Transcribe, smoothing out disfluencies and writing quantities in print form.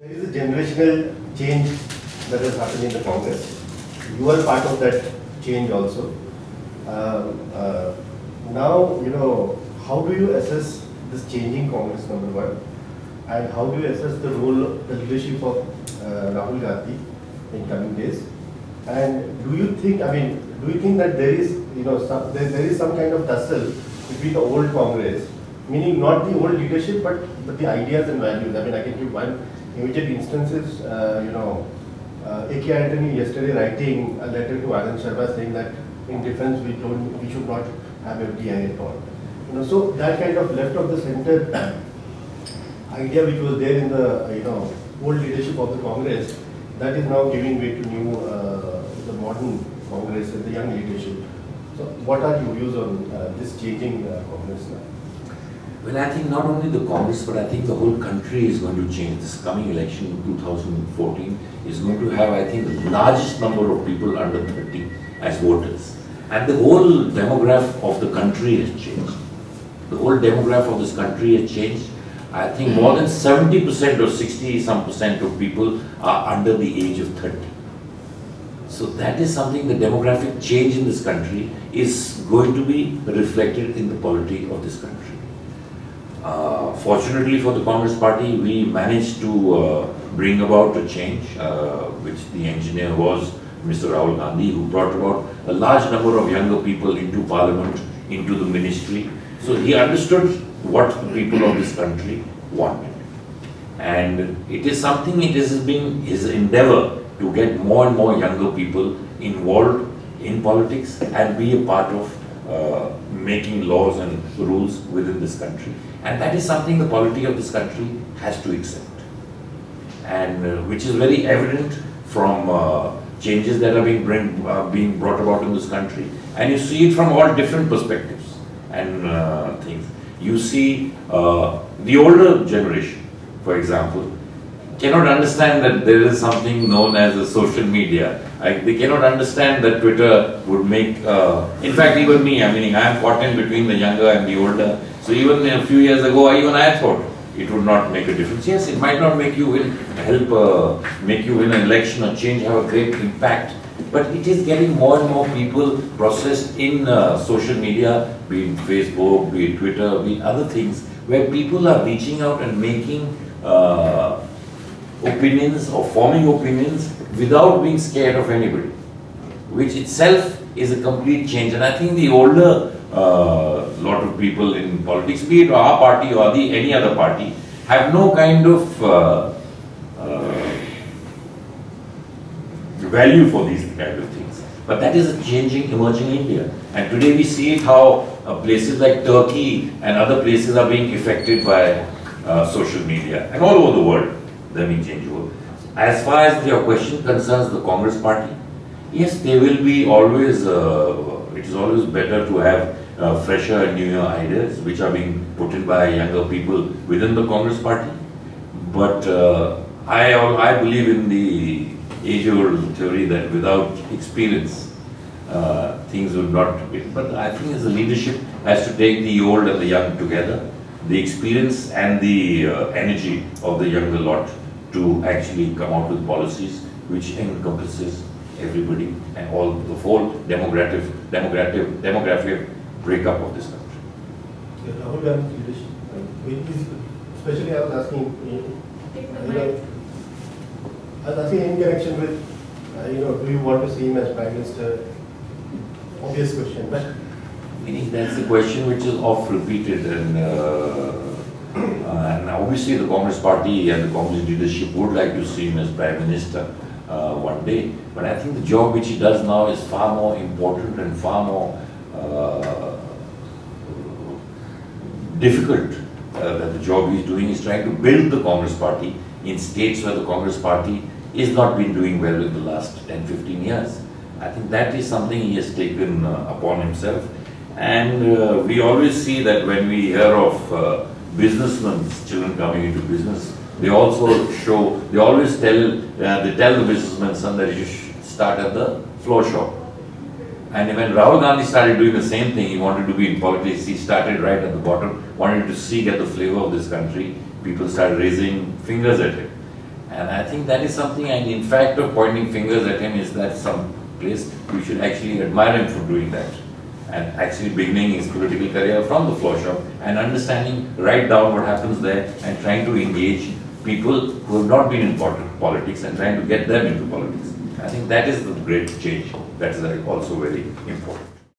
There is a generational change that has happened in the Congress. You are part of that change also. Now, how do you assess this changing Congress, number one? And how do you assess the role, the leadership of Rahul Gandhi in coming days? And do you think that there is, there is some kind of tussle between the old Congress, meaning not the old leadership, but the ideas and values? I can give one immediate instances. A.K. Antony yesterday writing a letter to Anand Sharma saying that in defense we should not have FDI at all. So that kind of left of the center idea which was there in the old leadership of the Congress, that is now giving way to new the modern Congress and the young leadership. So what are your views on this changing Congress now? Well, I think not only the Congress, but I think the whole country is going to change. This coming election in 2014 is going to have, I think, the largest number of people under 30 as voters. And the whole demographic of the country has changed. The whole demographic of this country has changed. I think more than 70% or 60-some% of people are under the age of 30. So that is something, the demographic change in this country is going to be reflected in the polity of this country. Fortunately for the Congress party, we managed to bring about a change, which the engineer was Mr. Rahul Gandhi, who brought about a large number of younger people into parliament, into the ministry. So he understood what the people of this country wanted. And it is something, it has been his endeavor to get more and more younger people involved in politics and be a part of making laws and rules within this country. And that is something the polity of this country has to accept. And which is very evident from changes that are being brought about in this country. And you see it from all different perspectives and things. You see the older generation, for example, cannot understand that there is something known as a social media. They cannot understand that Twitter would make, in fact even me, I am caught in between the younger and the older. So even a few years ago, even I thought it would not make a difference. Yes, it might not make you win, make you win an election or change, have a great impact. But it is getting more and more people processed in social media, be it Facebook, be it Twitter, be it other things, where people are reaching out and making opinions or forming opinions without being scared of anybody, which itself is a complete change. And I think the older lot of people in politics, be it our party or any other party, have no kind of value for these kind of things. But that is a changing, emerging India. And today we see it how places like Turkey and other places are being affected by social media, and all over the world they're being changeable. As far as your question concerns the Congress party, yes, there will be always, it is always better to have fresher and newer ideas which are being put in by younger people within the Congress party. But I believe in the age-old theory that without experience, things would not be. But I think as the leadership has to take the old and the young together, the experience and the energy of the younger lot to actually come out with policies which encompasses everybody and all the whole demographic breakup of this country. Rahul Gandhi's leadership, especially I was asking in connection with, do you want to see him as Prime Minister? Obvious question, but that's the question which is oft repeated, and obviously the Congress party and the Congress leadership would like to see him as Prime Minister one day. But I think the job which he does now is far more important and far more difficult. That the job he's doing is trying to build the Congress party in states where the Congress party is not been doing well in the last 10-15 years. I think that is something he has taken upon himself. And we always see that when we hear of businessmen's children coming into business, they also show, they always tell the businessman's son that you should start at the floor shop. And when Rahul Gandhi started doing the same thing, he wanted to be in politics, he started right at the bottom, wanted to get the flavor of this country. People started raising fingers at him. And I think that is something, and in fact of pointing fingers at him, is that some place we should actually admire him for doing that. And actually beginning his political career from the floor shop and understanding right down what happens there and trying to engage people who have not been in politics and trying to get them into politics. I think that is the great change. That is also very important.